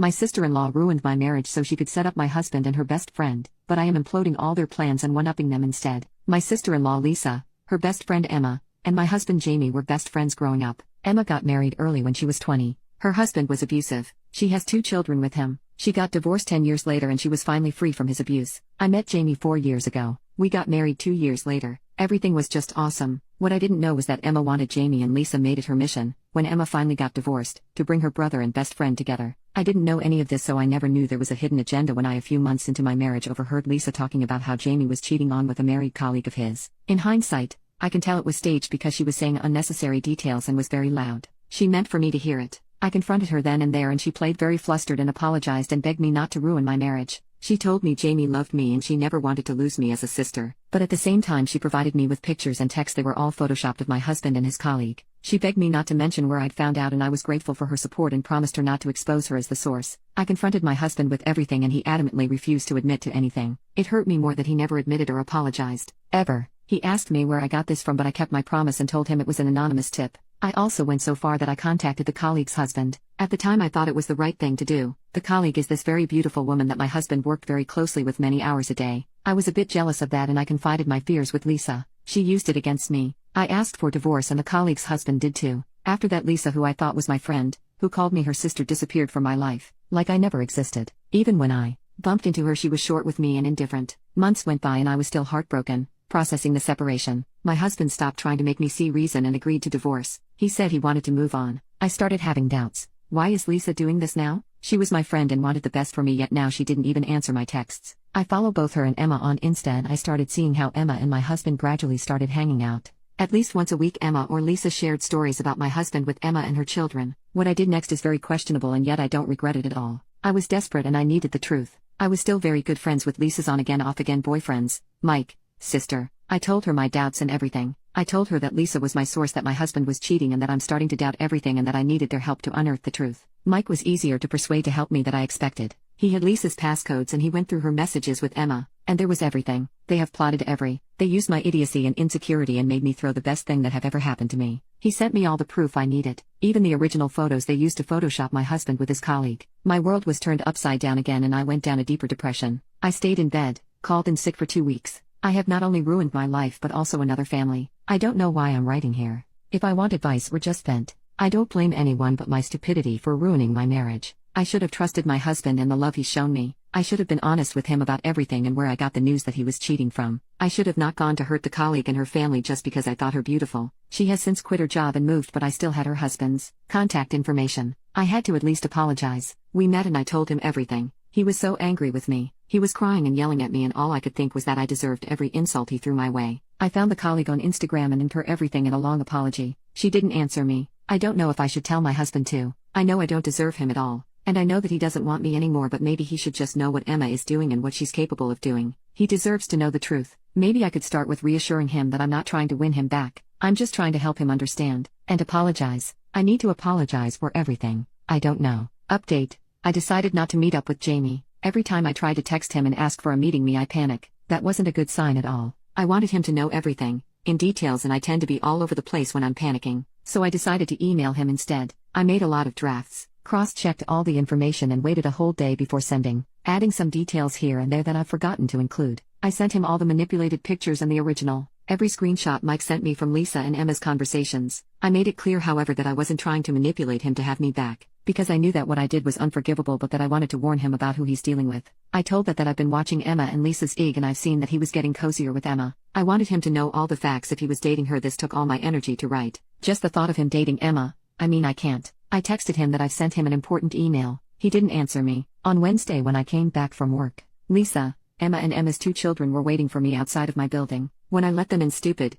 My sister-in-law ruined my marriage so she could set up my husband and her best friend, but I am imploding all their plans and one-upping them instead. My sister-in-law Lisa, her best friend Emma, and my husband Jamie were best friends growing up. Emma got married early when she was 20. Her husband was abusive. She has 2 children with him. She got divorced 10 years later and she was finally free from his abuse. I met Jamie 4 years ago. We got married 2 years later. Everything was just awesome. What I didn't know was that Emma wanted Jamie, and Lisa made it her mission, when Emma finally got divorced, to bring her brother and best friend together. I didn't know any of this, so I never knew there was a hidden agenda when I, a few months into my marriage, overheard Lisa talking about how Jamie was cheating on with a married colleague of his. In hindsight, I can tell it was staged because she was saying unnecessary details and was very loud. She meant for me to hear it. I confronted her then and there and she played very flustered and apologized and begged me not to ruin my marriage. She told me Jamie loved me and she never wanted to lose me as a sister, but at the same time she provided me with pictures and texts that were all photoshopped of my husband and his colleague. She begged me not to mention where I'd found out and I was grateful for her support and promised her not to expose her as the source. I confronted my husband with everything and he adamantly refused to admit to anything. It hurt me more that he never admitted or apologized. Ever. He asked me where I got this from, but I kept my promise and told him it was an anonymous tip. I also went so far that I contacted the colleague's husband. At the time I thought it was the right thing to do. The colleague is this very beautiful woman that my husband worked very closely with many hours a day. I was a bit jealous of that and I confided my fears with Lisa. She used it against me. I asked for divorce and the colleague's husband did too. After that, Lisa, who I thought was my friend, who called me her sister, disappeared from my life, like I never existed. Even when I bumped into her, she was short with me and indifferent. Months went by and I was still heartbroken, processing the separation. My husband stopped trying to make me see reason and agreed to divorce. He said he wanted to move on. I started having doubts. Why is Lisa doing this now? She was my friend and wanted the best for me, yet now she didn't even answer my texts. I follow both her and Emma on Insta and I started seeing how Emma and my husband gradually started hanging out. At least once a week Emma or Lisa shared stories about my husband with Emma and her children. What I did next is very questionable and yet I don't regret it at all. I was desperate and I needed the truth. I was still very good friends with Lisa's on-again off-again boyfriends, Mike, sister. I told her my doubts and everything. I told her that Lisa was my source, that my husband was cheating and that I'm starting to doubt everything and that I needed their help to unearth the truth. Mike was easier to persuade to help me than I expected. He had Lisa's passcodes and he went through her messages with Emma, and there was everything. They have plotted They used my idiocy and insecurity and made me throw the best thing that have ever happened to me. He sent me all the proof I needed, even the original photos they used to Photoshop my husband with his colleague. My world was turned upside down again and I went down a deeper depression. I stayed in bed, called in sick for 2 weeks. I have not only ruined my life but also another family. I don't know why I'm writing here. If I want advice or just vent, I don't blame anyone but my stupidity for ruining my marriage. I should have trusted my husband and the love he's shown me. I should have been honest with him about everything and where I got the news that he was cheating from. I should have not gone to hurt the colleague and her family just because I thought her beautiful. She has since quit her job and moved, but I still had her husband's contact information. I had to at least apologize. We met and I told him everything. He was so angry with me. He was crying and yelling at me and all I could think was that I deserved every insult he threw my way. I found the colleague on Instagram and named her everything in a long apology. She didn't answer me. I don't know if I should tell my husband too. I know I don't deserve him at all. And I know that he doesn't want me anymore, but maybe he should just know what Emma is doing and what she's capable of doing. He deserves to know the truth. Maybe I could start with reassuring him that I'm not trying to win him back. I'm just trying to help him understand. And apologize. I need to apologize for everything. I don't know. Update. I decided not to meet up with Jamie. Every time I try to text him and ask for a meeting, I panic. That wasn't a good sign at all. I wanted him to know everything, in details, and I tend to be all over the place when I'm panicking. So I decided to email him instead. I made a lot of drafts, cross-checked all the information and waited a whole day before sending, adding some details here and there that I've forgotten to include. I sent him all the manipulated pictures and the original, every screenshot Mike sent me from Lisa and Emma's conversations. I made it clear, however, that I wasn't trying to manipulate him to have me back, because I knew that what I did was unforgivable, but that I wanted to warn him about who he's dealing with. I told that I've been watching Emma and Lisa's IG and I've seen that he was getting cozier with Emma. I wanted him to know all the facts if he was dating her. This took all my energy to write. Just the thought of him dating Emma, I can't. I texted him that I've sent him an important email. He didn't answer me. On Wednesday when I came back from work, Lisa, Emma and Emma's 2 children were waiting for me outside of my building. When I let them in, stupid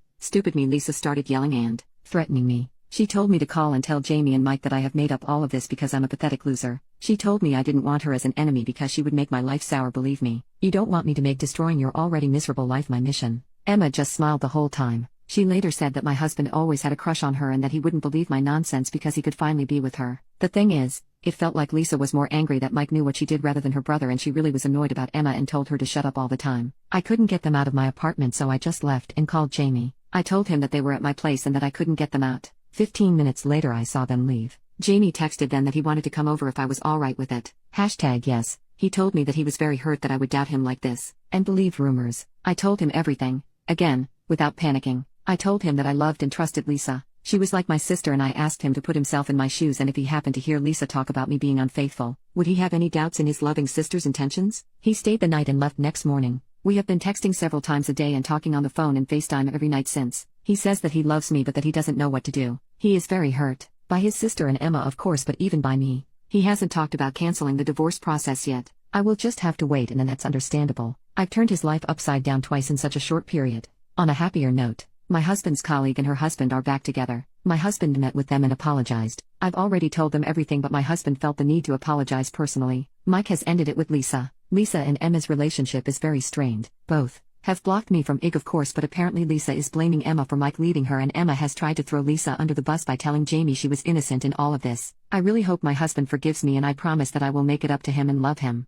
me, Lisa started yelling and threatening me. She told me to call and tell Jamie and Mike that I have made up all of this because I'm a pathetic loser. She told me I didn't want her as an enemy because she would make my life sour. Believe me, you don't want me to make destroying your already miserable life my mission. Emma just smiled the whole time. She later said that my husband always had a crush on her and that he wouldn't believe my nonsense because he could finally be with her. The thing is, it felt like Lisa was more angry that Mike knew what she did rather than her brother, and she really was annoyed about Emma and told her to shut up all the time. I couldn't get them out of my apartment, so I just left and called Jamie. I told him that they were at my place and that I couldn't get them out. 15 minutes later I saw them leave. Jamie texted then that he wanted to come over if I was alright with it. Yes, he told me that he was very hurt that I would doubt him like this, and believe rumors. I told him everything. Again, without panicking. I told him that I loved and trusted Lisa. She was like my sister, and I asked him to put himself in my shoes, and if he happened to hear Lisa talk about me being unfaithful, would he have any doubts in his loving sister's intentions? He stayed the night and left next morning. We have been texting several times a day and talking on the phone and FaceTime every night since. He says that he loves me but that he doesn't know what to do. He is very hurt. By his sister and Emma, of course, but even by me. He hasn't talked about canceling the divorce process yet. I will just have to wait, and then that's understandable. I've turned his life upside down twice in such a short period. On a happier note, my husband's colleague and her husband are back together. My husband met with them and apologized. I've already told them everything, but my husband felt the need to apologize personally. Mike has ended it with Lisa. Lisa and Emma's relationship is very strained. Both have blocked me from IG, of course, but apparently Lisa is blaming Emma for Mike leaving her, and Emma has tried to throw Lisa under the bus by telling Jamie she was innocent in all of this. I really hope my husband forgives me, and I promise that I will make it up to him and love him.